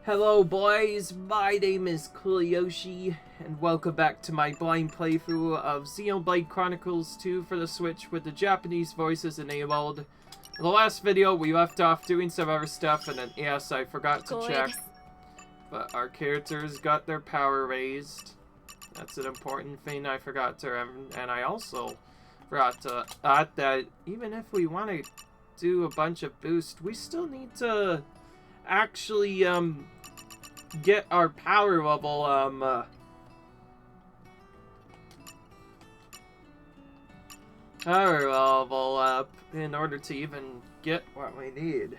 Hello boys, my name is Kuliyoshi, and welcome back to my blind playthrough of Xenoblade Chronicles 2 for the Switch with the Japanese voices enabled. In the last video, we left off doing some other stuff, and then, yes, I forgot to check, but our characters got their power raised. That's an important thing I forgot to, and I also forgot to add that even if we want to do a bunch of boosts, we still need to actually, get our power level, up in order to even get what we need.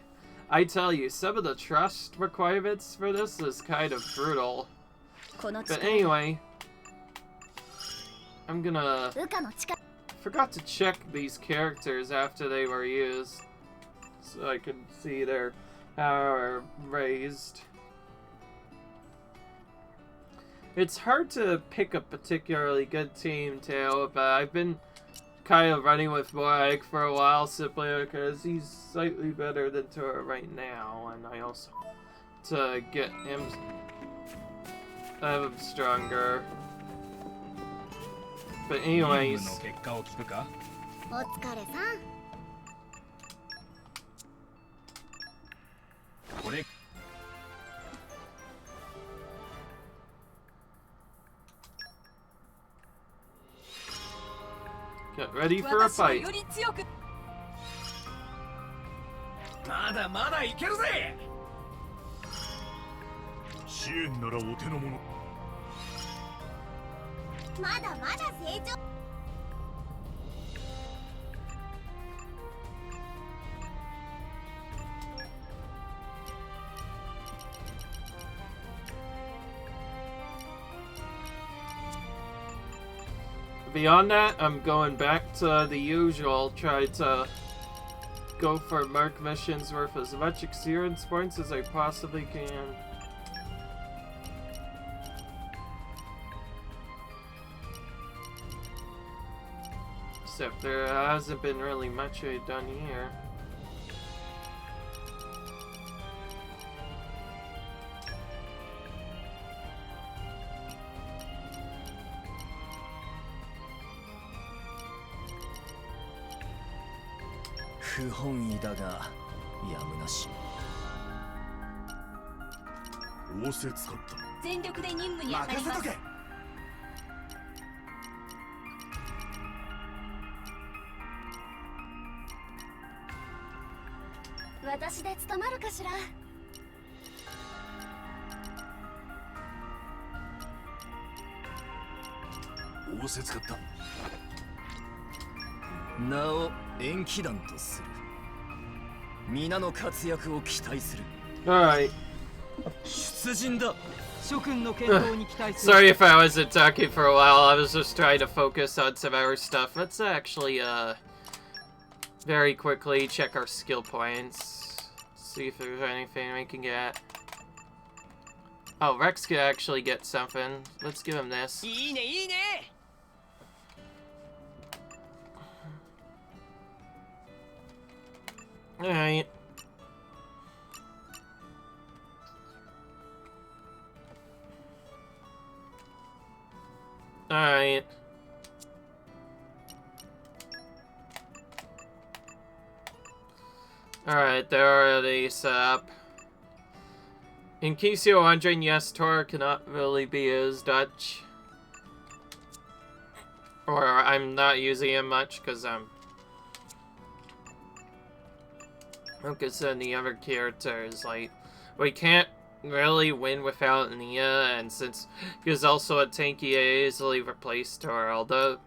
I tell you, some of the trust requirements for this is kind of brutal. But anyway, I'm gonna... forgot to check these characters after they were used, so I can see their power raised. It's hard to pick a particularly good team too, but I've been kind of running with Boyk for a while simply because he's slightly better than Tora right now, and I also to get him stronger. But anyways, get ready for a fight. Beyond that, I'm going back to the usual, try to go for Merc missions worth as much experience points as I possibly can. Except there hasn't been really much I've done here. Alright. Sorry if I wasn't talking for a while, I was just trying to focus on some other stuff. Let's actually, very quickly check our skill points. See if there's anything we can get. Oh, Rex could actually get something. Let's give him this. Alright. Alright. Alright, they're already set up. In case you're wondering, yes, Tora cannot really be used Dutch. Or I'm not using him much because I'm focused on the other characters. Like, we can't really win without Nia, and since he's also a tanky, I easily replaced Tora. Although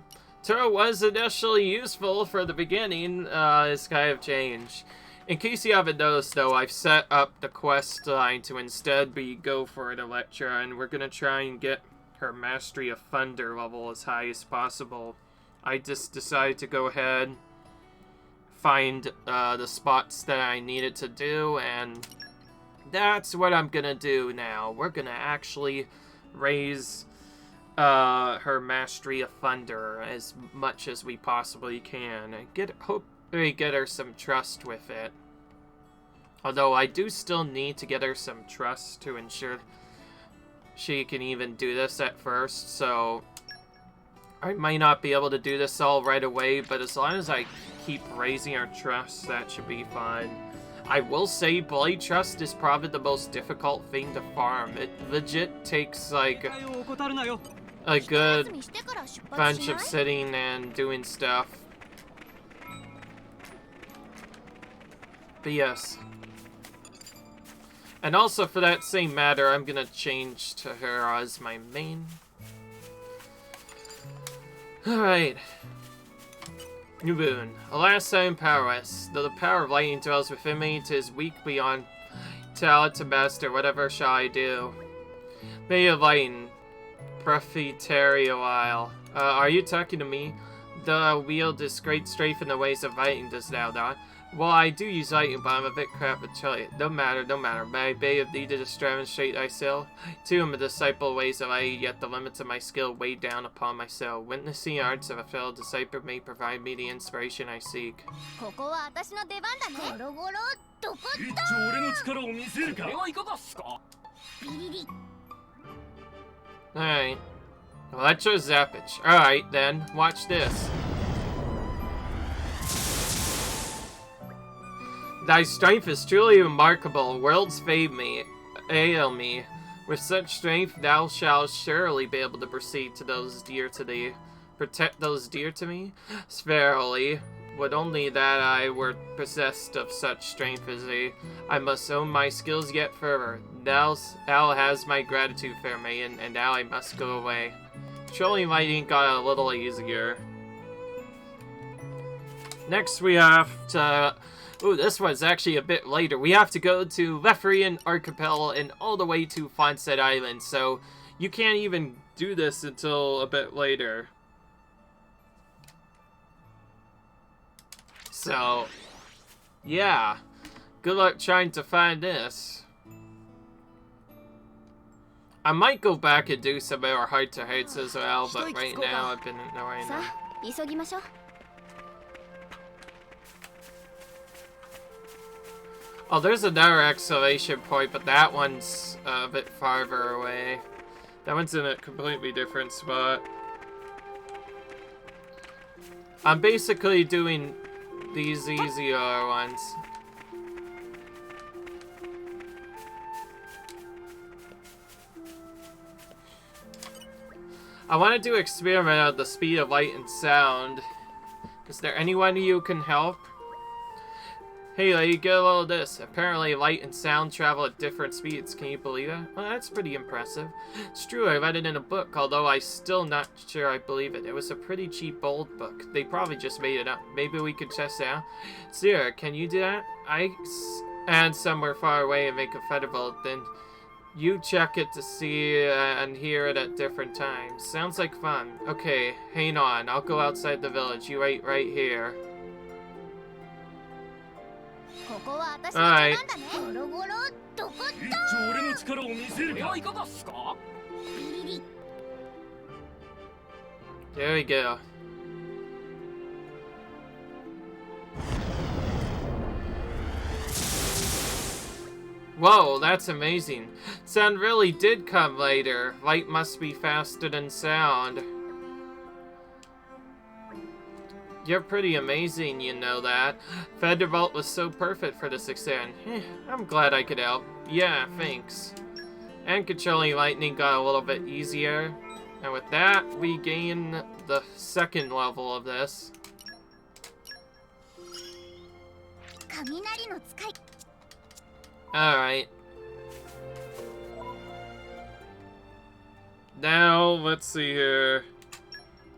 Tora was initially useful for the beginning, it's kind of changed. In case you haven't noticed though, I've set up the quest line to instead go for an Electra, and we're gonna try and get her Mastery of Thunder level as high as possible. I just decided to go ahead, find the spots that I needed to do, and that's what I'm gonna do now. We're gonna actually raise her Mastery of Thunder as much as we possibly can and hope we get her some trust with it. Although I do still need to get her some trust to ensure she can even do this at first, so I might not be able to do this all right away, but as long as I keep raising her trust, that should be fine. I will say Blade Trust is probably the most difficult thing to farm. It legit takes like a good bunch of sitting and doing stuff. But yes. And also for that same matter, I'm gonna change to her as my main. Alright. New boon. Alas, I am powerless. Though the power of lightning dwells within me, 'tis weak beyond talent to master. Whatever shall I do? May of lightning. Profitary a while. Are you talking to me? The wield this great strength in the ways of lightning, does thou not? Well, I do use lightning, but I'm a bit crap with chili. No matter, no matter. May I beg of thee to just demonstrate thy skill? Too am a disciple of ways of light, yet the limits of my skill weigh down upon my soul. Witnessing arts of a fellow disciple may provide me the inspiration I seek. Alright. Electra Zappage. Alright then, watch this. Thy strength is truly remarkable. Worlds ail me. With such strength, thou shalt surely be able to proceed to those dear to thee. Protect those dear to me? Verily, would only that I were possessed of such strength as thee. I must own my skills yet further. Thou has my gratitude, fair maiden, and now I must go away. Trolling lightning got a little easier. Next we have to... Ooh, this one's actually a bit later. We have to go to Lefrian Archipelago and all the way to Fonset Island, so you can't even do this until a bit later. So, yeah. Good luck trying to find this. I might go back and do some more heart-to-hearts as well, but right now I've been ignoring them. Oh, there's another exclamation point, but that one's a bit farther away. That one's in a completely different spot. I'm basically doing these easier ones. I want to do experiment at the speed of light and sound. Is there anyone who can help? Hey lady, get a load of this. Apparently light and sound travel at different speeds. Can you believe it? Well, that's pretty impressive. It's true, I read it in a book, although I'm still not sure I believe it. It was a pretty cheap old book. They probably just made it up. Maybe we could test it out. Sierra, can you do that? I stand somewhere far away and make a thunderbolt, then you check it to see and hear it at different times. Sounds like fun. Okay, hang on. I'll go outside the village. You wait right here. Alright. There we go. Whoa, that's amazing. Sound really did come later. Light must be faster than sound. You're pretty amazing, you know that. Thunderbolt was so perfect for this extent. I'm glad I could help. Yeah, thanks. And controlling lightning got a little bit easier. And with that, we gain the second level of this. Alright. Now, let's see here.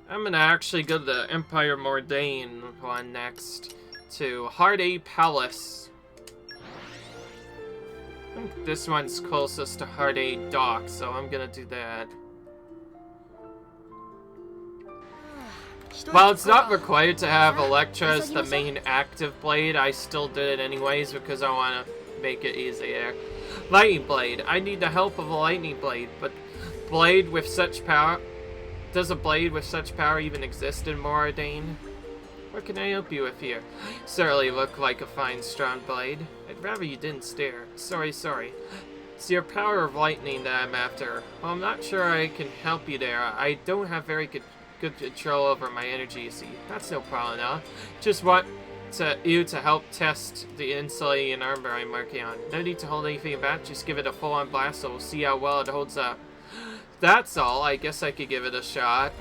I'm gonna actually go to the Empire Mordain one next, to Heart Palace. I think this one's closest to Heart Dock, so I'm gonna do that. While it's not required to have Electra as the main active blade, I still did it anyways because I want to make it easier. Lightning Blade. I need the help of a Lightning Blade, but blade with such power... Does a blade with such power even exist in Mordain? What can I help you with here? Certainly look like a fine, strong blade. I'd rather you didn't stare. Sorry. It's your power of lightning that I'm after. Well, I'm not sure I can help you there. I don't have very good control over my energy, you see. That's no problem, huh? Just want you to help test the insulating armor I'm working on. No need to hold anything back, just give it a full-on blast so we'll see how well it holds up. That's all. I guess I could give it a shot.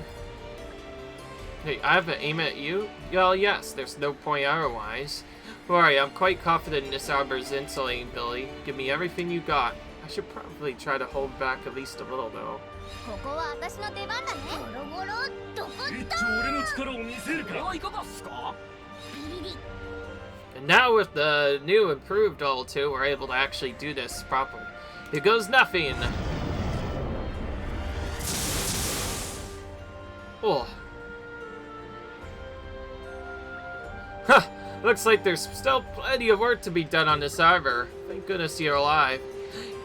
Hey, I have an aim at you? Well, yes, there's no point otherwise. Don't worry, I'm quite confident in this armor's insulating ability. Give me everything you got. I should probably try to hold back at least a little, though. And now with the new improved level 2, we're able to actually do this properly. Here goes nothing! Oh. Huh! Looks like there's still plenty of work to be done on this armor. Thank goodness you're alive.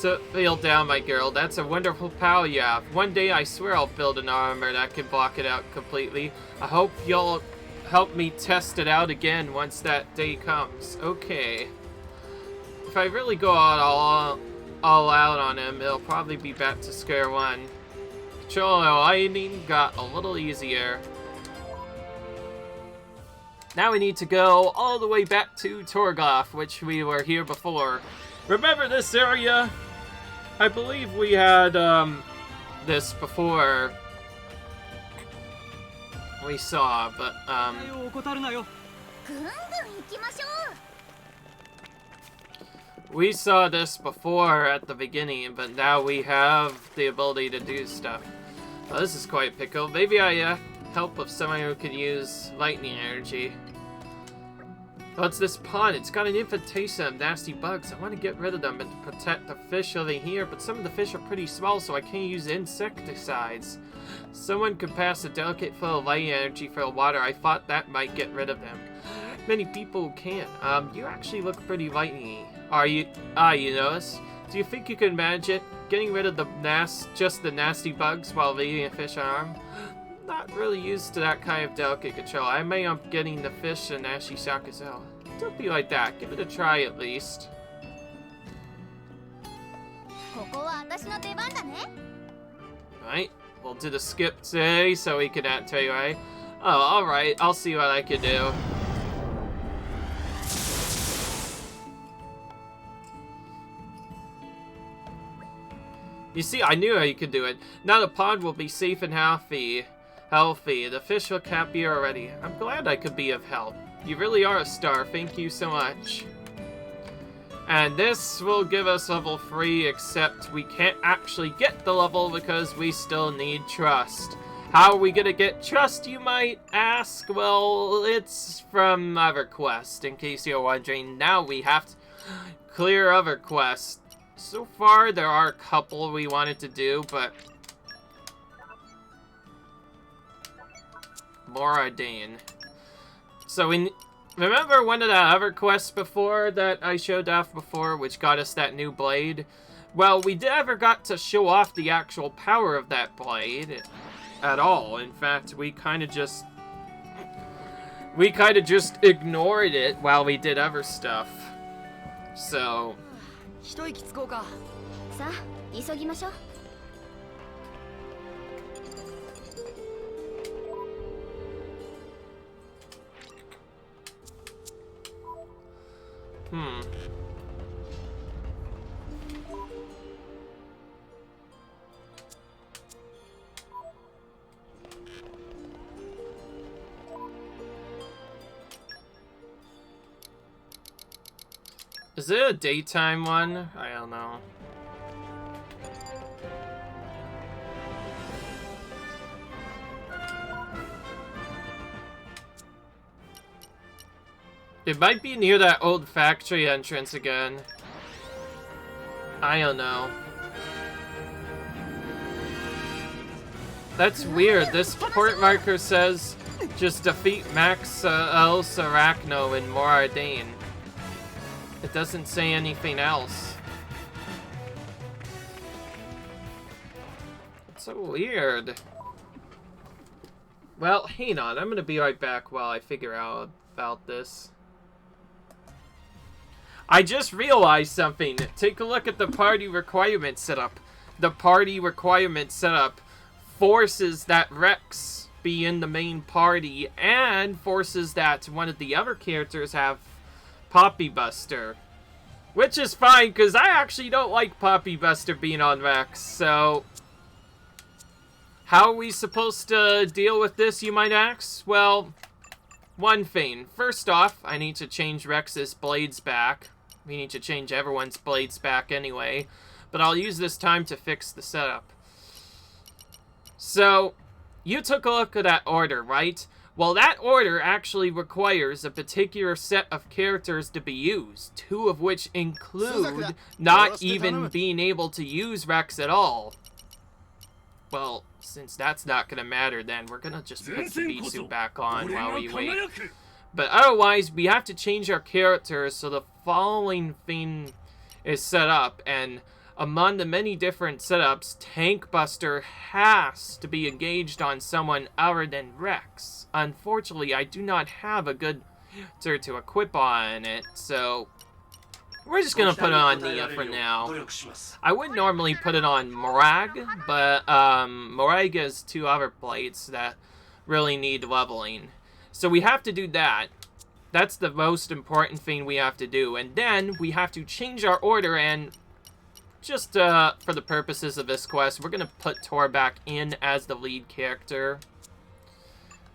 To feel down, my girl. That's a wonderful power you have. One day I swear I'll build an armor that can block it out completely. I hope you'll help me test it out again once that day comes. Okay. If I really go all out on him, it'll probably be back to square one. Control lightning got a little easier. Now we need to go all the way back to Torgoth, which we were here before. Remember this area? I believe we had this before we saw, but we saw this before at the beginning, but now we have the ability to do stuff. Well, this is quite pickle. Maybe I help with someone who can use lightning energy. What's this pond? It's got an invitation of nasty bugs. I want to get rid of them and protect the fish living here, but some of the fish are pretty small, so I can't use insecticides. Someone could pass a delicate fill of light energy for the water. I thought that might get rid of them. Many people can't. You actually look pretty lightning-y. Are you? You notice? Do you think you can manage it? Getting rid of the just the nasty bugs while leaving a fish unarmed? Not really used to that kind of delicate control. I may end up getting the fish and ashy shock as well. Don't be like that. Give it a try at least. Right, we'll do the skip today so we can tell you right. Oh, alright. I'll see what I can do. You see, I knew you could do it. Now the pond will be safe and healthy. The fish look happier already. I'm glad I could be of help. You really are a star. Thank you so much. And this will give us level 3, except we can't actually get the level because we still need trust. How are we gonna get trust, you might ask? Well, it's from other quests, in case you're wondering. Now we have to clear other quests. So far, there are a couple we wanted to do, but Moradane. So we remember one of the other quests before that I showed off before, which got us that new blade? Well, we never got to show off the actual power of that blade at all. In fact, we kind of just ignored it while we did other stuff. So is it a daytime one? I don't know. It might be near that old factory entrance again. I don't know. That's weird. This port marker says just defeat Max El Sarachno in Moradane. It doesn't say anything else. It's so weird. Well, hang on. I'm gonna be right back while I figure out about this. I just realized something. Take a look at the party requirement setup. The party requirement setup forces that Rex be in the main party and forces that one of the other characters have Poppy Buster. Which is fine, because I actually don't like Poppy Buster being on Rex, so... How are we supposed to deal with this, you might ask? Well, one thing. First off, I need to change Rex's blades back. We need to change everyone's blades back anyway. But I'll use this time to fix the setup. So, you took a look at that order, right? Well, that order actually requires a particular set of characters to be used, 2 of which include not even being able to use Rex at all. Well, since that's not going to matter, then we're going to just put the beat suit back on while we wait. But otherwise, we have to change our characters so the following thing is set up, and among the many different setups, Tank Buster has to be engaged on someone other than Rex. Unfortunately, I do not have a good character to equip on it, so we're just gonna put it on Nia for now. I would normally put it on Morag, but Morag has 2 other blades that really need leveling. So we have to do that. That's the most important thing we have to do. And then we have to change our order, and just for the purposes of this quest, we're going to put Tor back in as the lead character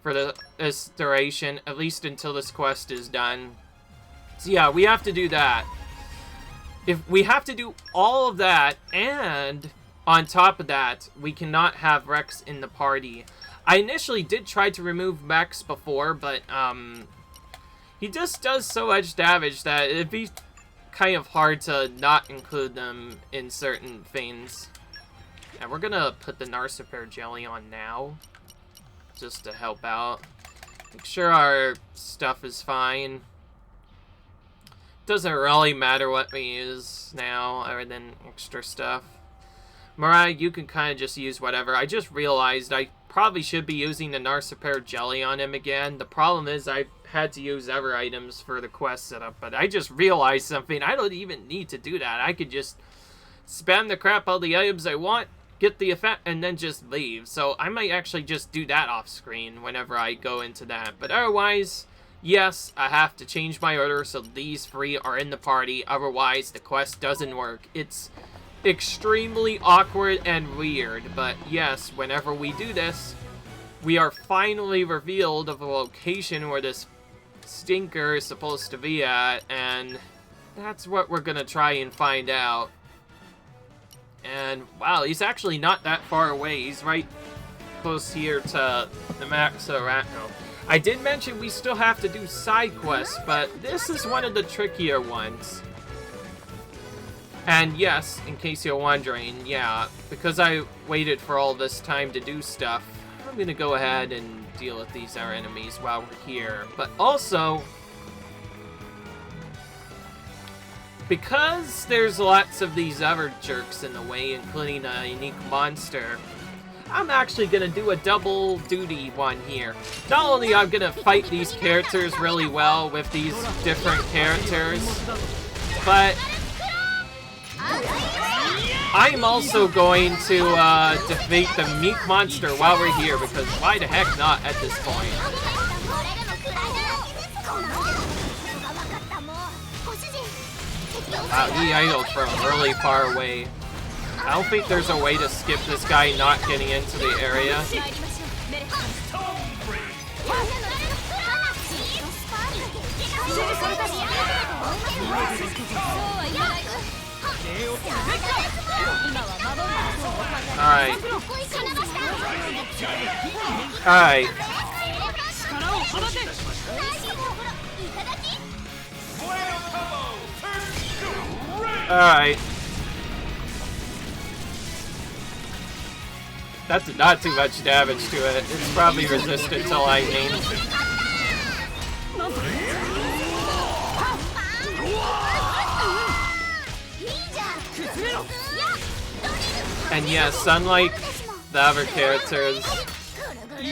for this duration, at least until this quest is done. So yeah, we have to do that. If we have to do all of that, and on top of that, we cannot have Rex in the party. I initially did try to remove Rex before, but he just does so much damage that it'd be kind of hard to not include them in certain things. And we're gonna put the Narciper Jelly on now, just to help out. Make sure our stuff is fine. Doesn't really matter what we use now, other than extra stuff. Mariah, you can kind of just use whatever. I just realized I probably should be using the Narciper Jelly on him again. The problem is I had to use other items for the quest setup, but I just realized something. I don't even need to do that. I could just spam the crap out of the items I want, get the effect, and then just leave. So I might actually just do that off screen whenever I go into that. But otherwise, yes, I have to change my order so these 3 are in the party. Otherwise, the quest doesn't work. It's extremely awkward and weird, but yes, whenever we do this, we are finally revealed of the location where this stinker is supposed to be at, and that's what we're gonna try and find out. And wow, he's actually not that far away. He's right close here to the Max Arachno. I did mention we still have to do side quests, but this is one of the trickier ones. And yes, in case you're wondering, yeah, because I waited for all this time to do stuff, I'm gonna go ahead and deal with these our enemies while we're here. But also, because there's lots of these other jerks in the way, including a unique monster, I'm actually gonna do a double duty one here. Not only I'm gonna fight these characters really well with these different characters, but I'm also going to defeat the meat monster while we're here, because why the heck not at this point? Wow, he idled from really far away. I don't think there's a way to skip this guy not getting into the area. Alright. Alright. Alright. That's not too much damage to it. It's probably resistant to lightning. And yes, unlike the other characters,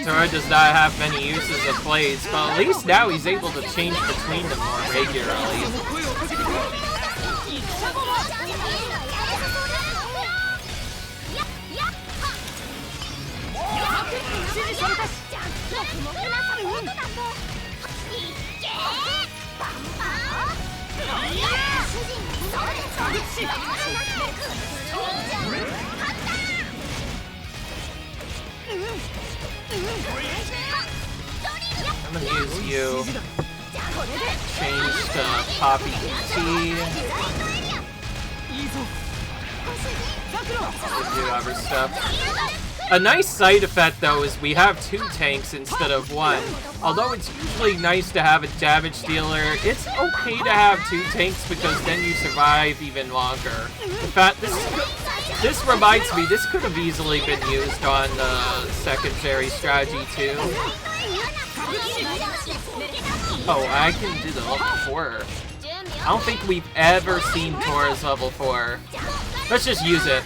Tora does not have many uses of blades, but at least now he's able to change between them more regularly. I'm gonna use you. Change to Poppy ET. Do other stuff. A nice side effect though is we have 2 tanks instead of 1. Although it's usually nice to have a damage dealer, it's okay to have 2 tanks because then you survive even longer. In fact, this reminds me, this could have easily been used on the secondary strategy too. Oh, I can do the level 4. I don't think we've ever seen Tora's level 4. Let's just use it.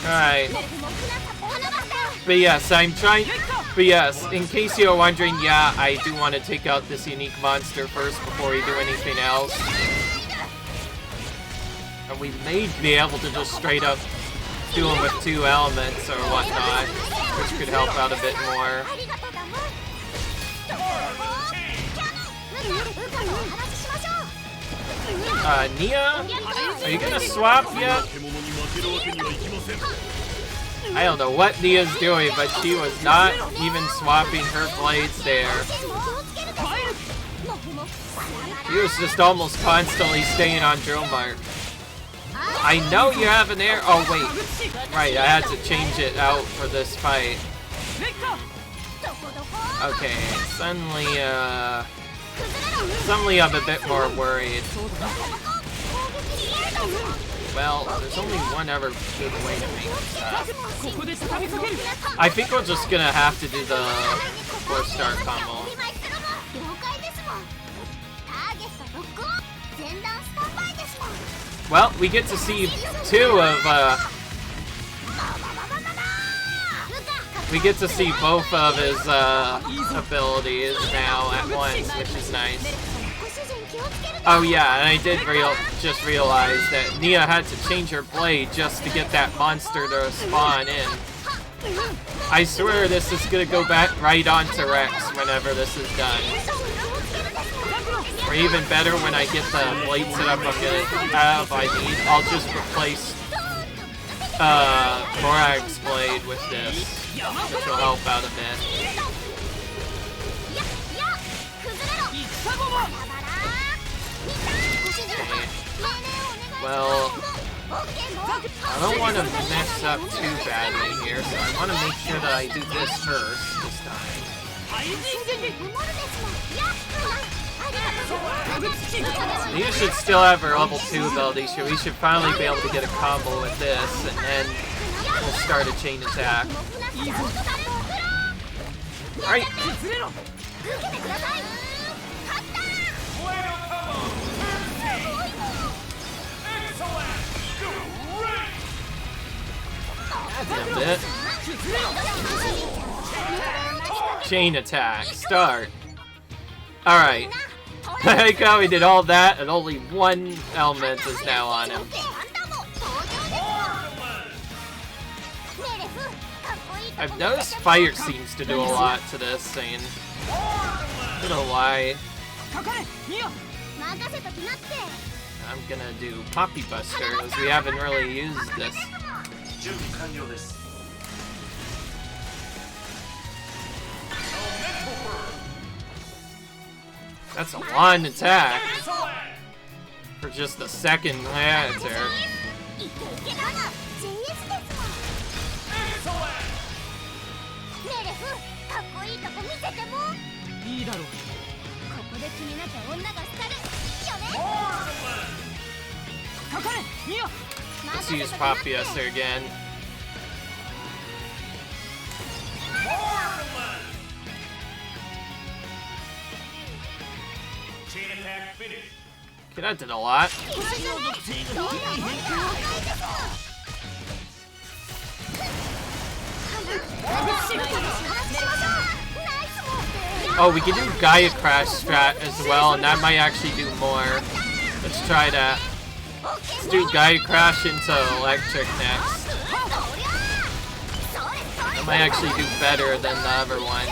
Alright. But yes, in case you're wondering, yeah, I do want to take out this unique monster first before we do anything else. And we may be able to just straight up do him with 2 elements or whatnot, which could help out a bit more. Nia? Are you gonna swap yet? I don't know what Nia's doing, but she was not even swapping her blades there. She was just almost constantly staying on drill mark. I know you have an air. Oh wait, right. I had to change it out for this fight. Okay, suddenly I'm a bit more worried. Well, there's only one other good way to make this happen. I think we're just gonna have to do the 4-star combo. Well, we get to see 2 of, we get to see both of his, abilities now at once, which is nice. Oh yeah, and I did just realize that Nia had to change her blade just to get that monster to spawn in. I swear this is gonna go back right onto Rex whenever this is done. Or even better, when I get the blade set up I'm gonna have, I'll just replace Morag's blade with this, which will help out a bit. Okay. Well, I don't want to mess up too badly here, so I want to make sure that I do this first this time. You should still have her level 2 ability, so we should finally be able to get a combo with this, and then we'll start a chain attack. Alright. That's a bit. Chain attack. Start. Alright. I like how we did all that and only 1 element is now on him. I've noticed fire seems to do a lot to this scene. I don't know why. I'm gonna do Poppy Buster, as we haven't really used this. That's a one attack for just the second answer. Let's use Poppy Esther again. Okay, that did a lot. Oh, we can do Gaia Crash strat as well, and that might actually do more. Let's try that. Let's do Gaia Crash into Electric next. That might actually do better than the other one.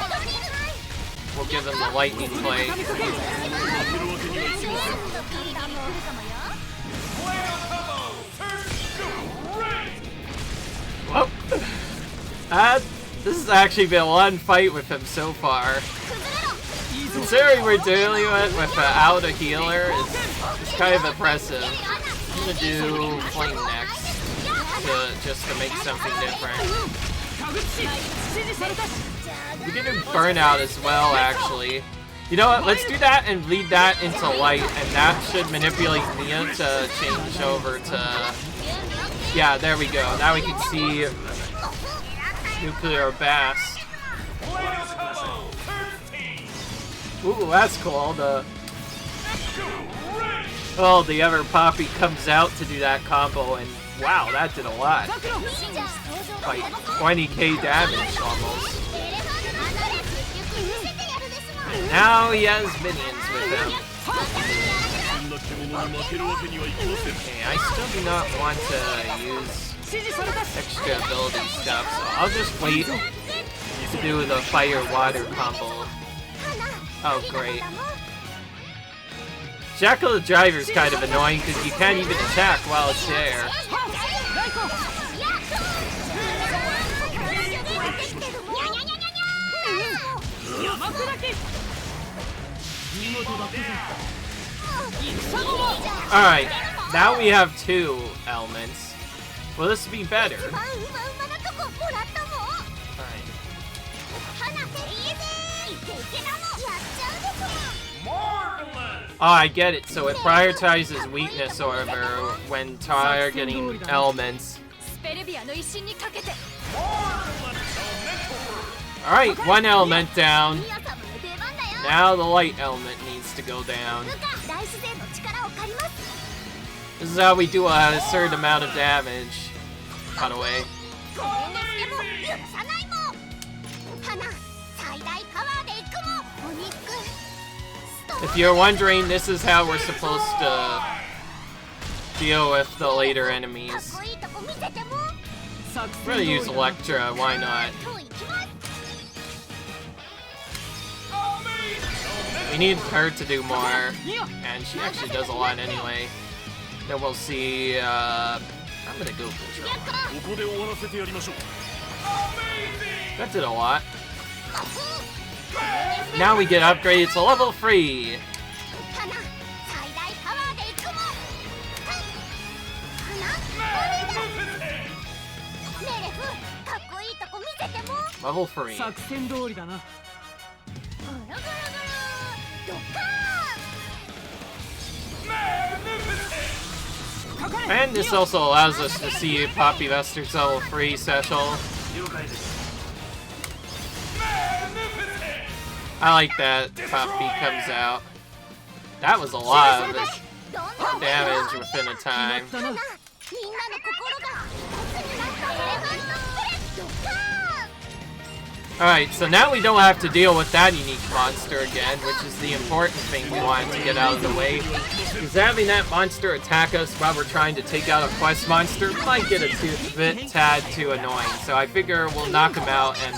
We'll give him the Lightning Plate. Whoa! This has actually been one fight with him so far. Considering we're dealing without a healer, it's kind of impressive. I'm gonna do Flame next, just to make something different. We can do Burnout as well, actually. You know what? Let's do that and lead that into Light, and that should manipulate Nia to change over to... Yeah, there we go. Now we can see Nuclear Blast. Ooh, that's cool. The other Poppy comes out to do that combo, and wow, that did a lot. Like 20k damage almost. And now he has minions with him. Okay, I still do not want to use extra ability stuff, so I'll just wait to do the fire-water combo. Oh, great. Jackal the Driver is kind of annoying because you can't even attack while it's there. Alright, now we have 2 elements. Will this be better? Oh, I get it. So it prioritizes weakness over when targeting elements. Alright, 1 element down. Now the light element needs to go down. This is how we do a certain amount of damage. By the way. If you're wondering, this is how we're supposed to deal with the later enemies. I'm gonna use Electra, why not? We need her to do more, and she actually does a lot anyway. Then we'll see, I'm gonna go control. That did a lot. Now we get upgraded to level 3! Level 3. And this also allows us to see Poppy Vester's level 3 special. I like that Poppy comes out. That was a lot of damage within a time. Alright, so now we don't have to deal with that unique monster again, which is the important thing we wanted to get out of the way. Because having that monster attack us while we're trying to take out a quest monster might get a bit tad too annoying. So I figure we'll knock him out and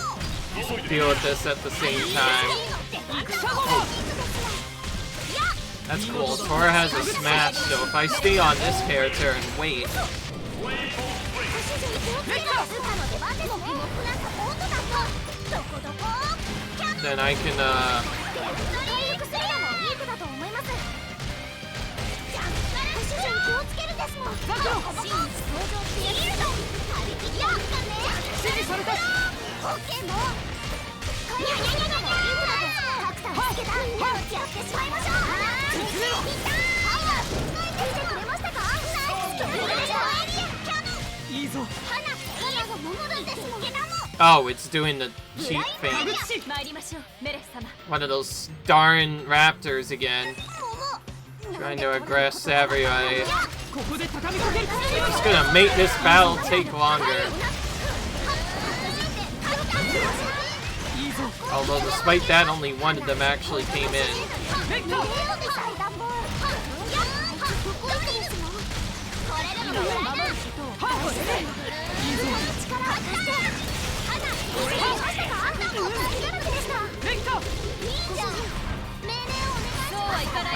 deal with this at the same time. Oh. That's cool. Tora has a smash, so if I stay on this character and wait... then I can, Oh, it's doing the cheap thing. One of those darn raptors again. Trying to aggress everybody. It's gonna make this battle take longer. Although despite that, only one of them actually came in.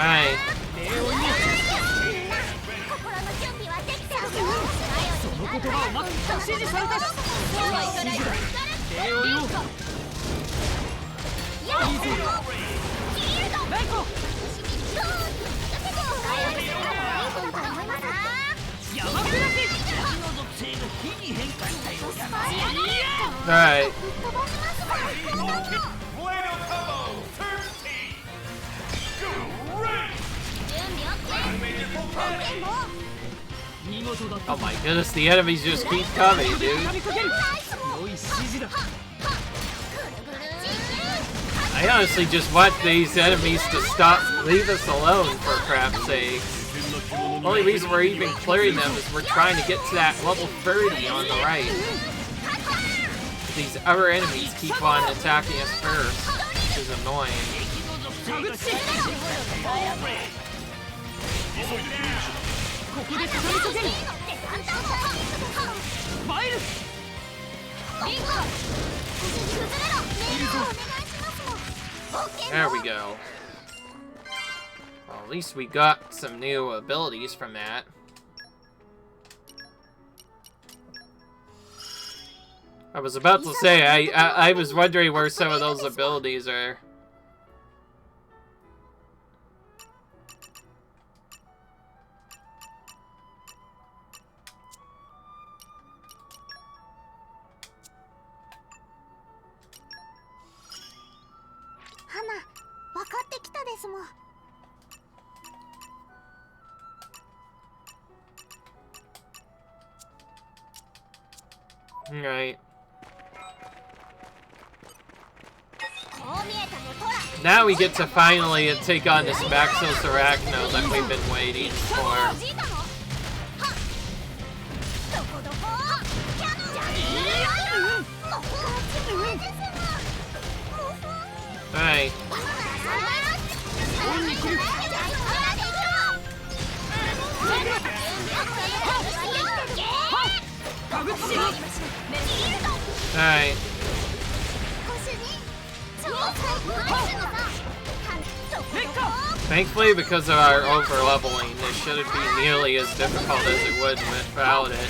Alright. Alright. Oh my goodness, the enemies just keep coming, dude. I honestly just want these enemies to stop, leave us alone, for crap's sake. The only reason we're even clearing them is we're trying to get to that level 30 on the right. These other enemies keep on attacking us first, which is annoying. There we go. Well, at least we got some new abilities from that. I was about to say, I was wondering where some of those abilities are. Right. Now we get to finally take on this Maxos Arachno that we've been waiting for. Alright. Alright. Thankfully, because of our over-leveling, this shouldn't be nearly as difficult as it would without it.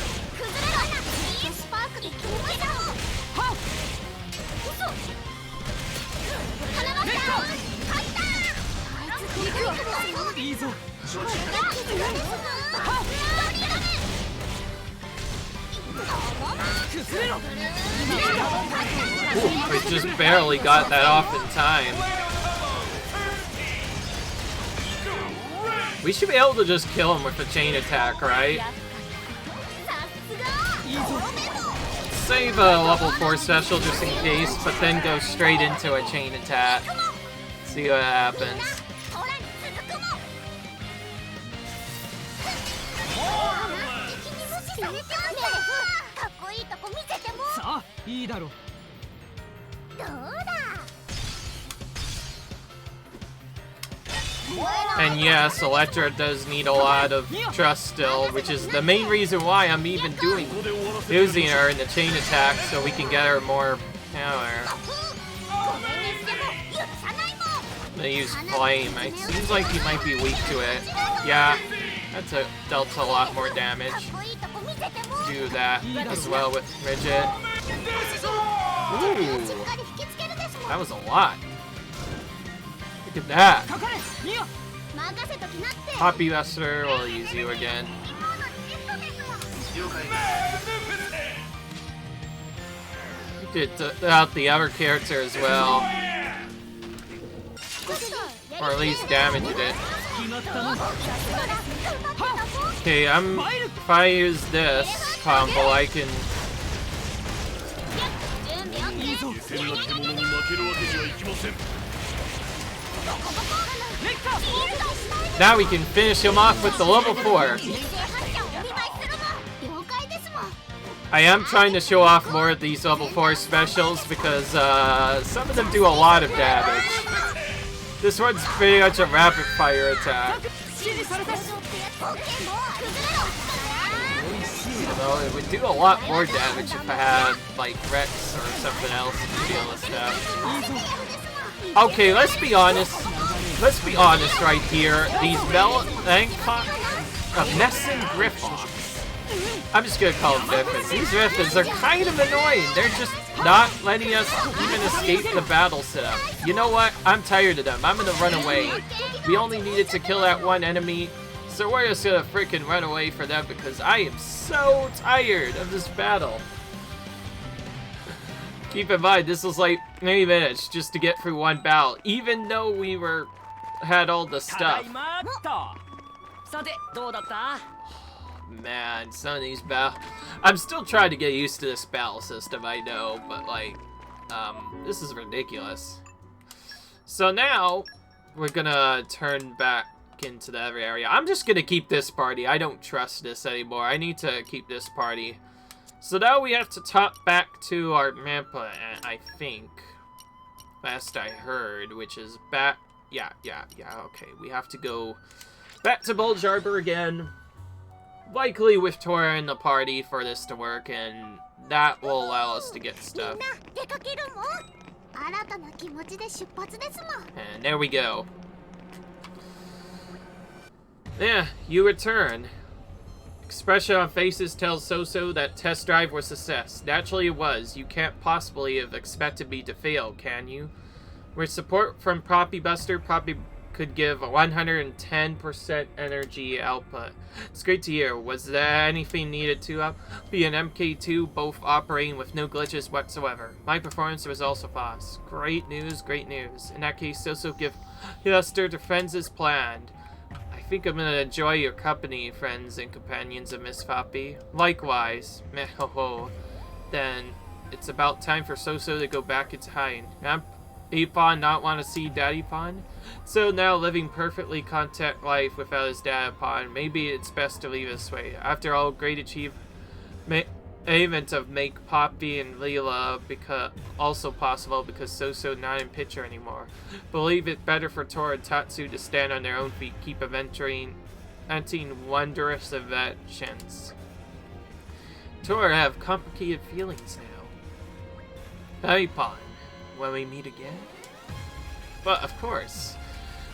Ooh, we just barely got that off in time. We should be able to just kill him with a chain attack, right? Save a level 4 special just in case, but then go straight into a chain attack. See what happens. And yes, Electra does need a lot of trust still, which is the main reason why I'm even using her in the chain attack, so we can get her more power. I'm gonna use Flame. It seems like he might be weak to it. Yeah, that's dealt a lot more damage. Let's do that as well with Rigid. Ooh, that was a lot. Look at that. Poppy Buster will use you again. Did out the other character as well. Or at least damaged it. Okay, if I use this combo, I can... Now we can finish him off with the level 4. I am trying to show off more of these level 4 specials because some of them do a lot of damage. This one's pretty much a rapid fire attack. Although it would do a lot more damage if I had like Rex or something else to deal with stuff. Okay, let's be honest. Let's be honest right here. These Nessun Griffox. I'm just gonna call them Griffins. These Griffins are kind of annoying. They're just not letting us even escape the battle setup. You know what? I'm tired of them. I'm gonna run away. We only needed to kill that one enemy, so we're just gonna freaking run away for them because I am so tired of this battle. Keep in mind, this was like 20 minutes just to get through one battle, even though we had all the stuff. Man, some of these I'm still trying to get used to this battle system, I know, but like, this is ridiculous. So now, we're gonna turn back into the other area. I'm just gonna keep this party. I don't trust this anymore. I need to keep this party. So now we have to top back to our Mampa, I think. Last I heard, which is back. Yeah, okay. We have to go back to Bulge Arbor again. Likely with Tora in the party for this to work, and that will allow us to get stuff. And there we go. Yeah, you return. Expression on faces tells Soso that test drive was a success. Naturally it was. You can't possibly have expected me to fail, can you? With support from Poppy Buster, Poppy could give 110% energy output. It's great to hear. Was there anything needed to be an MK2, both operating with no glitches whatsoever? My performance was also fast. Great news, great news. In that case, Soso give Buster to friends as planned. I think I'm gonna enjoy your company, friends and companions of Miss Poppy. Likewise. Meh ho ho. Then, it's about time for Soso to go back into hiding. Apon not want to see Daddy Pon? So now living perfectly content life without his dad Pon, maybe it's best to leave this way. After all, great achievement of make Poppy and Leela also possible because Soso not in picture anymore. Believe it better for Tora and Tatsu to stand on their own feet, keep inventing wondrous inventions. Tora have complicated feelings now. Daddy Pon. When we meet again? But of course,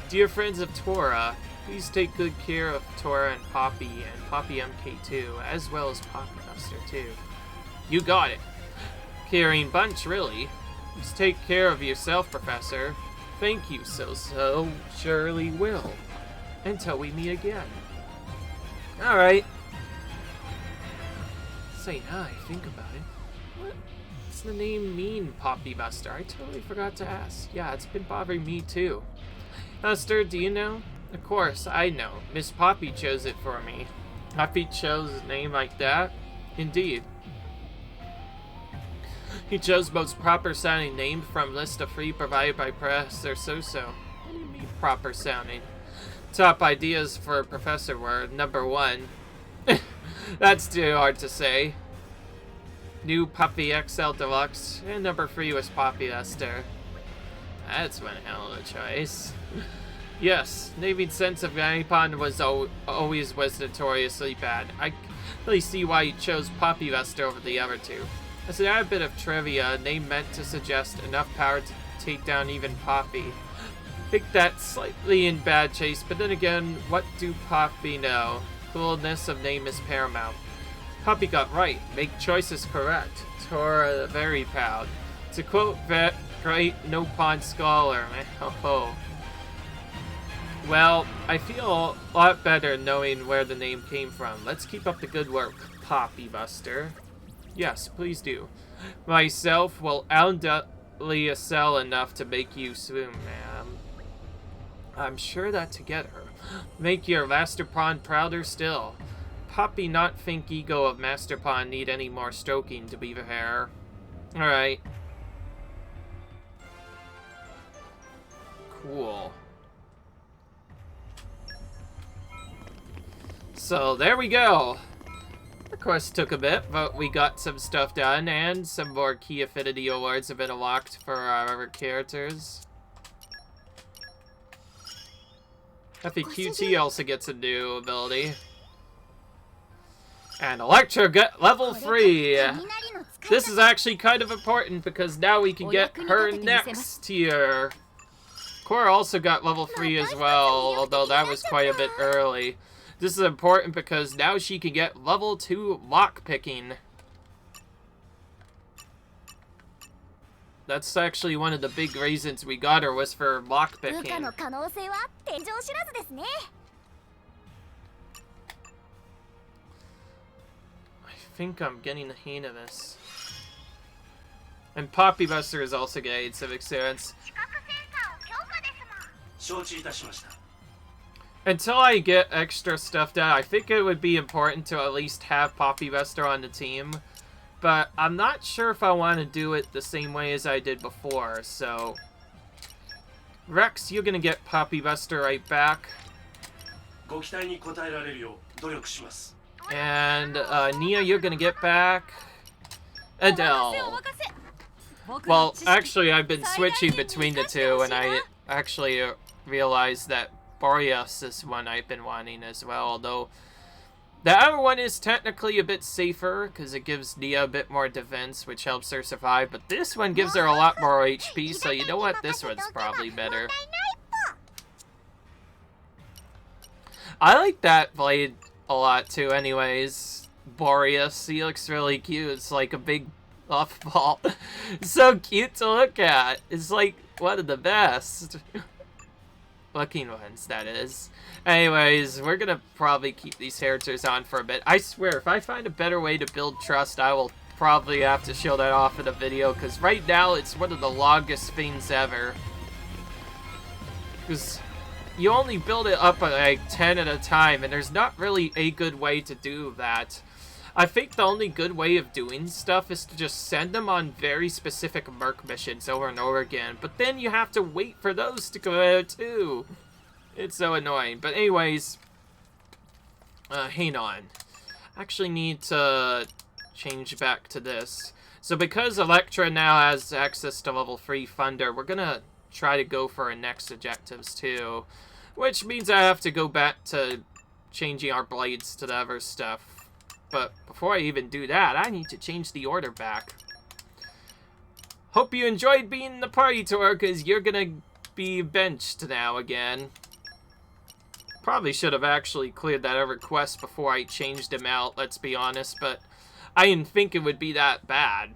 dear friends of Tora, please take good care of Tora and Poppy MK2, as well as Poppy Buster too. You got it. Caring bunch, really. Just take care of yourself, Professor. Thank you, Soso. Surely will. Until we meet again. Alright. Say now I think about it. What's the name mean, Poppy Buster? I totally forgot to ask. Yeah, it's been bothering me too. Buster, do you know? Of course, I know. Miss Poppy chose it for me. Poppy chose a name like that? Indeed. He chose most proper sounding name from list of free provided by Professor Soso. What do you mean proper sounding? Top ideas for Professor were number 1. That's too hard to say. New Puppy XL Deluxe, and number 3 was Poppy Buster. That's one hell of a choice. Yes, naming sense of Ganipon was always notoriously bad. I really see why you chose Poppy Buster over the other two. As an added bit of trivia, name meant to suggest enough power to take down even Poppy. I think that's slightly in bad taste, but then again, what do Poppy know? Coolness of name is paramount. Poppy got right. Make choices correct. Tora very proud. To quote that great no-pond scholar, Well, I feel a lot better knowing where the name came from. Let's keep up the good work. Poppy Buster. Yes, please do. Myself will undoubtedly sell enough to make you swoon, ma'am. I'm sure that together make your Master Pawn prouder still. Poppy not think ego of Master Pawn need any more stroking to be fair. Alright. Cool. So there we go. The quest took a bit, but we got some stuff done, and some more key affinity awards have been unlocked for our characters. FAQT also gets a new ability. And Electra get level 3! This is actually kind of important because now we can get her next tier. Cora also got level 3 as well, although that was quite a bit early. This is important because now she can get level 2 lockpicking. That's actually one of the big reasons we got her was for lockpicking. I think I'm getting the hang of this. And Poppy Buster is also getting some experience. Until I get extra stuff done, I think it would be important to at least have Poppy Buster on the team. But I'm not sure if I want to do it the same way as I did before, so... Rex, you're gonna get Poppy Buster right back. And Nia, you're gonna get back Adele. Well, actually, I've been switching between the two, and I actually realized that Boreas is one I've been wanting as well, although the other one is technically a bit safer, because it gives Nia a bit more defense, which helps her survive, but this one gives her a lot more HP, so you know what, this one's probably better. I like that blade a lot too anyways. Boreas, he looks really cute, it's like a big off ball. So cute to look at. It's like one of the best looking ones, that is. Anyways, we're gonna probably keep these characters on for a bit. I swear, if I find a better way to build trust, I will probably have to show that off in a video, because right now it's one of the longest things ever. Because you only build it up at like 10 at a time, and there's not really a good way to do that. I think the only good way of doing stuff is to just send them on very specific merc missions over and over again. But then you have to wait for those to go out too. It's so annoying. But anyways, hang on. I actually need to change back to this. So because Electra now has access to level 3 Thunder, we're gonna try to go for our next objectives too. Which means I have to go back to changing our blades to the other stuff. But before I even do that, I need to change the order back. Hope you enjoyed being the party tour, because you're gonna be benched now again. Probably should have actually cleared that other quest before I changed him out, let's be honest, but I didn't think it would be that bad.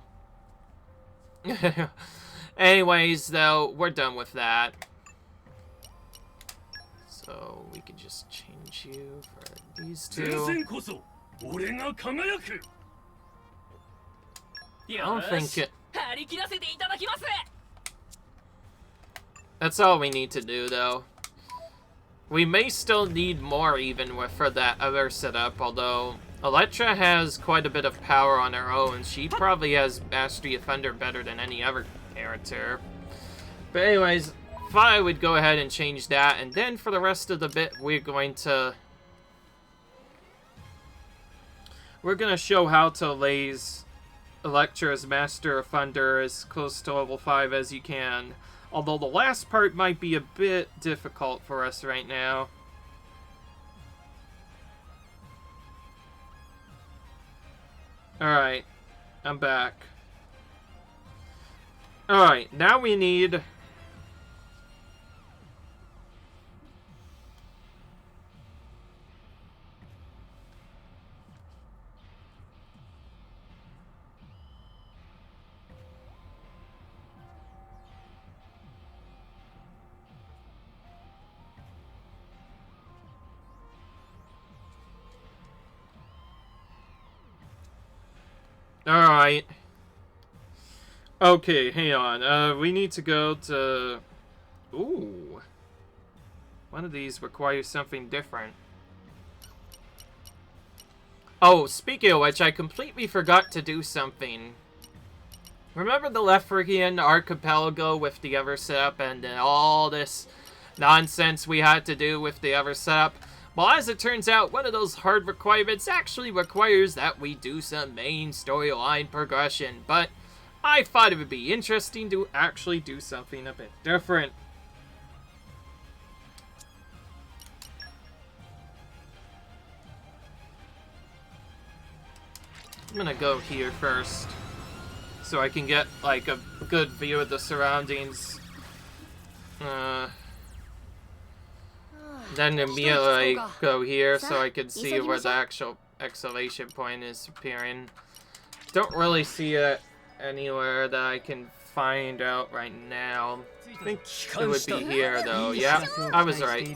Anyways, though, we're done with that. So we can just change you for these two. I don't think it... That's all we need to do, though. We may still need more, even for that other setup, although Electra has quite a bit of power on her own. She probably has Mastery of Thunder better than any other character. But anyways, thought I would go ahead and change that, and then for the rest of the bit, we're going to show how to laze Electra's Master of Thunder as close to level 5 as you can. Although the last part might be a bit difficult for us right now. Alright, I'm back. Alright, now we need... Alright. Okay, hang on. We need to go to... Ooh. One of these requires something different. Oh, speaking of which, I completely forgot to do something. Remember the Lefrian archipelago with the other setup and all this nonsense we had to do with the other setup? Well, as it turns out, one of those hard requirements actually requires that we do some main storyline progression, but I thought it would be interesting to actually do something a bit different. I'm gonna go here first, so I can get, like, a good view of the surroundings. Then immediately go here so I can see where the actual excavation point is appearing. Don't really see it anywhere that I can find out right now. I think it would be here, though. Yeah, I was right.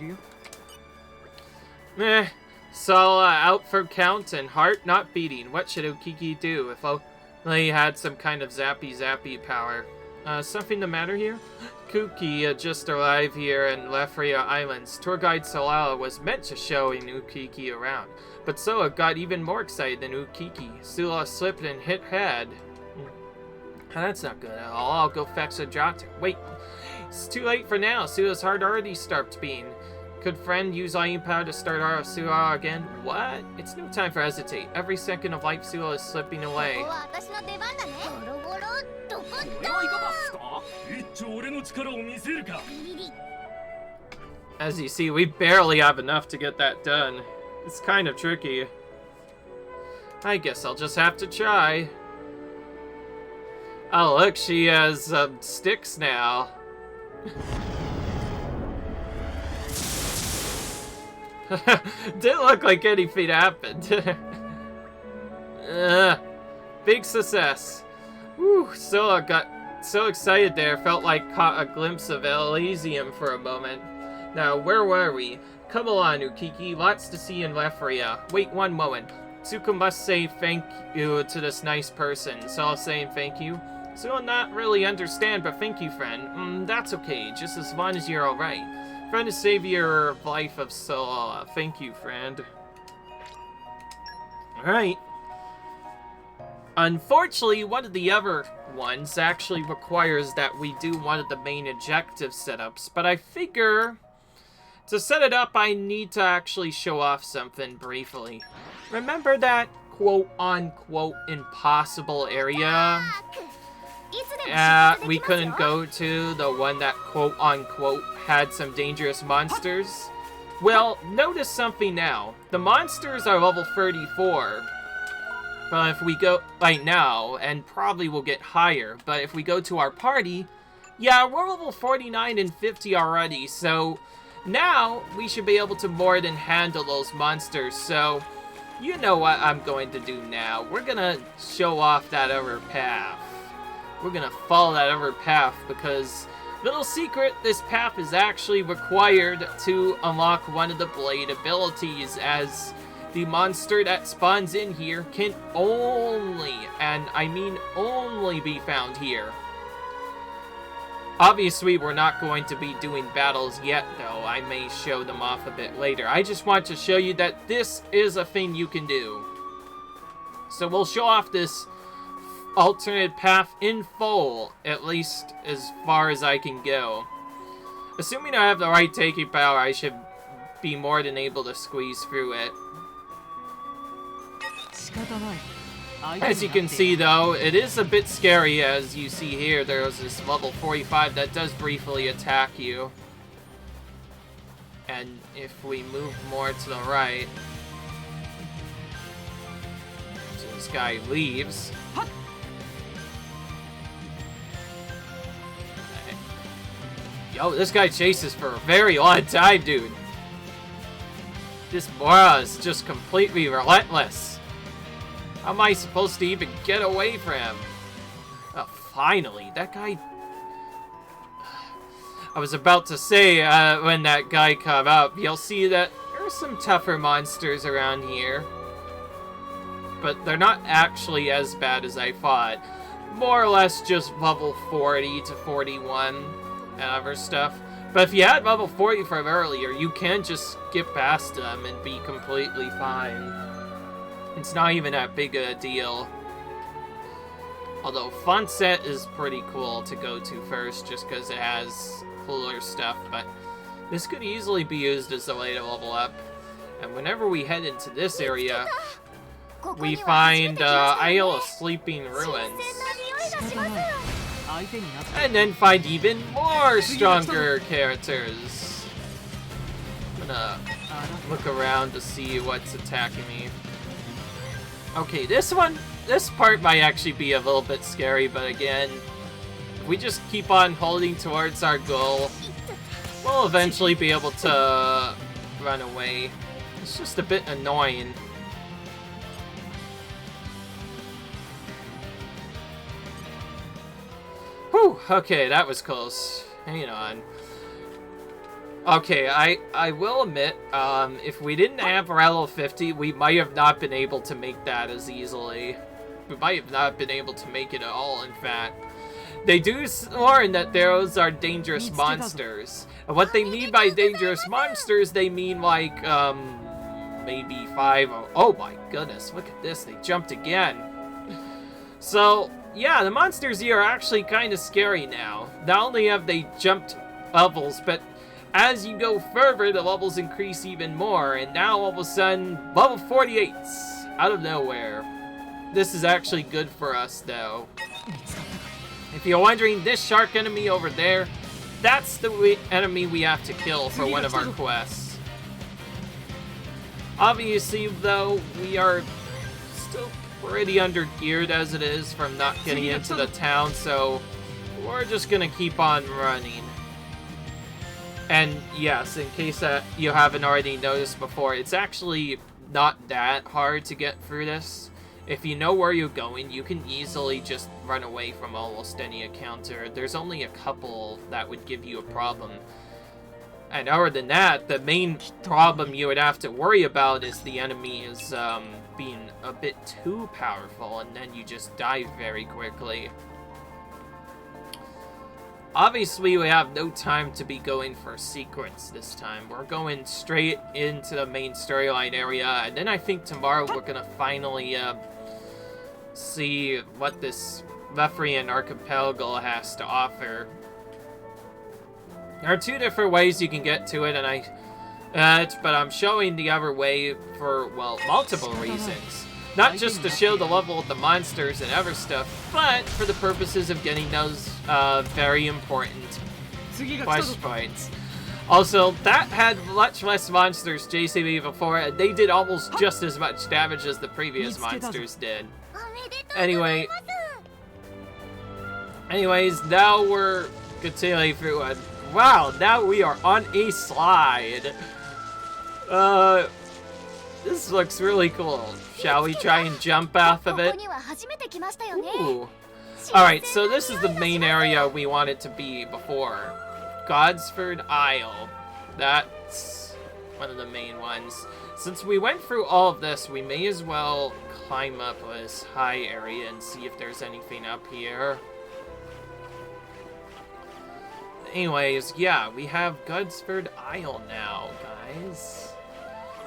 Meh. Saw out for count and heart not beating. What should Ukiki do if only had some kind of zappy power? Something the matter here? Kuki just arrived here in Lefria Islands. Tour guide Solala was meant to show Ukiki around, but Soa got even more excited than Ukiki. Sula slipped and hit head. That's not good at all. I'll go fetch a doctor. Wait, it's too late for now. Sula's heart already stopped beating. Could friend use Iron Power to start our Sula again? What? It's no time for hesitate. Every second of life Sula is slipping away. As you see, we barely have enough to get that done. It's kind of tricky. I guess I'll just have to try. Oh look, she has sticks now. Didn't look like anything happened. Big success. Whew, Sola got so excited there, felt like caught a glimpse of Elysium for a moment. Now, where were we? Come along, Ukiki, lots to see in Lefria. Wait one moment. Tsuku must say thank you to this nice person. Sola saying thank you? So I'll not really understand, but thank you, friend. That's okay, just as long as you're alright. Friend to save your life of Sola. Thank you, friend. Alright. Unfortunately, one of the other ones actually requires that we do one of the main objective setups, but I figure to set it up, I need to actually show off something briefly. Remember that quote-unquote impossible area? We couldn't go to, the one that quote-unquote had some dangerous monsters? Well, notice something now. The monsters are level 34. But if we go right now, and probably will get higher, but if we go to our party, yeah, we're level 49 and 50 already, so now we should be able to more than handle those monsters. So you know what I'm going to do now. We're gonna show off that other path. We're gonna follow that other path because, little secret, this path is actually required to unlock one of the blade abilities, as the monster that spawns in here can only, and I mean only, be found here. Obviously, we're not going to be doing battles yet, though. I may show them off a bit later. I just want to show you that this is a thing you can do. So we'll show off this alternate path in full, at least as far as I can go. Assuming I have the right taking power, I should be more than able to squeeze through it. As you can see, though, it is a bit scary. As you see here, there's this level 45 that does briefly attack you. And if we move more to the right, so this guy leaves. Yo, this guy chases for a very long time, dude. This Mora is just completely relentless. How am I supposed to even get away from him? Finally, that guy... I was about to say, when that guy come up, you'll see that there are some tougher monsters around here. but they're not actually as bad as I thought. More or less just level 40 to 41 and other stuff. But if you had level 40 from earlier, you can just skip past them and be completely fine. It's not even that big a deal. Although Fonset is pretty cool to go to first just because it has cooler stuff, but this could easily be used as a way to level up. And whenever we head into this area, we find Isle of Sleeping Ruins. And then find even more stronger characters. I'm gonna look around to see what's attacking me. Okay, this part might actually be a little bit scary, but again, if we just keep on holding towards our goal, we'll eventually be able to run away. It's just a bit annoying. Whew, okay, that was close. Hang on. Okay, I will admit, if we didn't have level 50, we might have not been able to make that as easily. We might have not been able to make it at all, in fact. They do warn that those are dangerous monsters. And what they mean by dangerous monsters, they mean like, maybe 5 or... Oh my goodness, look at this, they jumped again. So, yeah, the monsters here are actually kind of scary now. Not only have they jumped levels, but as you go further, the levels increase even more, and now all of a sudden, level 48's out of nowhere. This is actually good for us, though. If you're wondering, this shark enemy over there, that's the enemy we have to kill for one of our quests. Obviously, though, we are still pretty under-geared as it is from not getting into the town, so we're just gonna keep on running. And yes, in case you haven't already noticed before, it's actually not that hard to get through this. If you know where you're going, you can easily just run away from almost any encounter. There's only a couple that would give you a problem. And other than that, the main problem you would have to worry about is the enemy is being a bit too powerful, and then you just die very quickly. Obviously, we have no time to be going for secrets this time. We're going straight into the main storyline area, and then I think tomorrow we're gonna finally see what this Lefrian archipelago has to offer. There are 2 different ways you can get to it, and but I'm showing the other way for, well, multiple reasons. Not just to show the level of the monsters and other stuff, but for the purposes of getting those very important quest points. Also, that had much less monsters JCB before, and they did almost just as much damage as the previous monsters did. Anyways, now we're continuing through it. Wow, now we are on a slide. This looks really cool. Shall we try and jump off of it? Ooh. Alright, so this is the main area we wanted to be before. Godsford Isle. That's one of the main ones. Since we went through all of this, we may as well climb up this high area and see if there's anything up here. Anyways, yeah, we have Godsford Isle now, guys.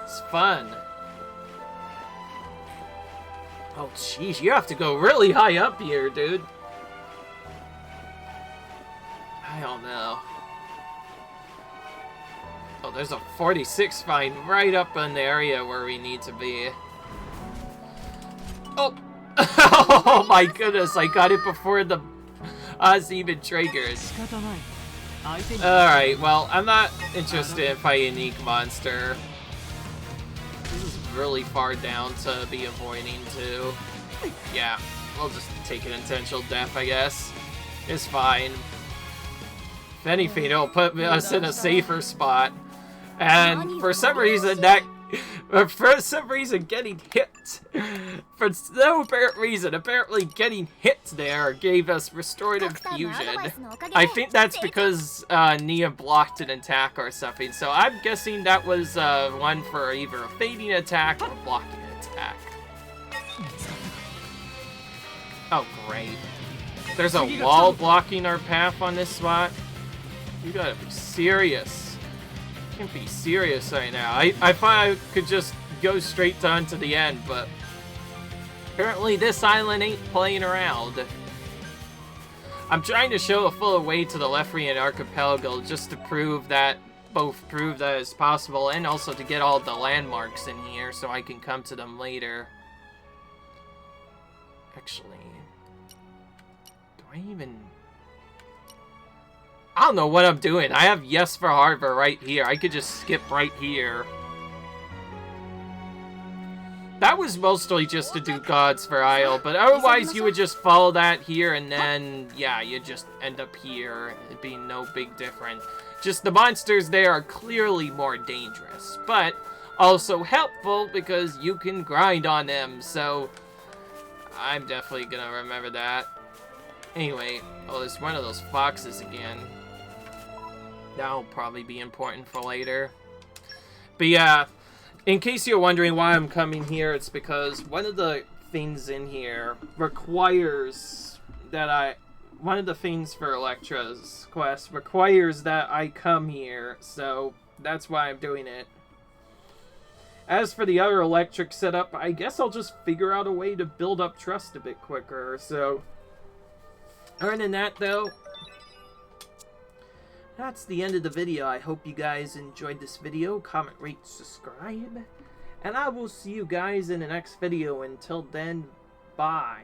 It's fun. Oh, jeez, you have to go really high up here, dude. I don't know. Oh, there's a 46 find right up in the area where we need to be. Oh! Oh my goodness, I got it before the Oz even triggered. Alright, well, I'm not interested in fighting a unique monster. This is really far down to be avoiding, too. Yeah, we'll just take an intentional death, I guess. It's fine. If anything, it'll put us in a safer spot. And for some reason, getting hit. For no apparent reason, apparently getting hit there gave us restorative fusion. I think that's because Nia blocked an attack or something, so I'm guessing that was one for either a fading attack or a blocking attack. Oh, great. There's a wall blocking our path on this spot. You gotta be serious. You can't be serious right now. I thought I could just go straight on to the end, but apparently this island ain't playing around. I'm trying to show a fuller way to the Lefrian Archipelago just to prove that it's possible, and also to get all the landmarks in here so I can come to them later. Actually, do I even... I don't know what I'm doing. I have Yes for Harbor right here. I could just skip right here. That was mostly just to do Gods for Isle, but otherwise you would just follow that here and then, yeah, you just end up here. It'd be no big difference. Just the monsters there are clearly more dangerous, but also helpful because you can grind on them, so I'm definitely gonna remember that. Anyway, oh, there's one of those foxes again. That'll probably be important for later. But yeah, in case you're wondering why I'm coming here, it's because one of the things in here requires that one of the things for Electra's quest requires that I come here, so that's why I'm doing it. As for the other electric setup, I guess I'll just figure out a way to build up trust a bit quicker, so... Other than that, though, that's the end of the video. I hope you guys enjoyed this video. Comment, rate, subscribe. And I will see you guys in the next video. Until then, bye.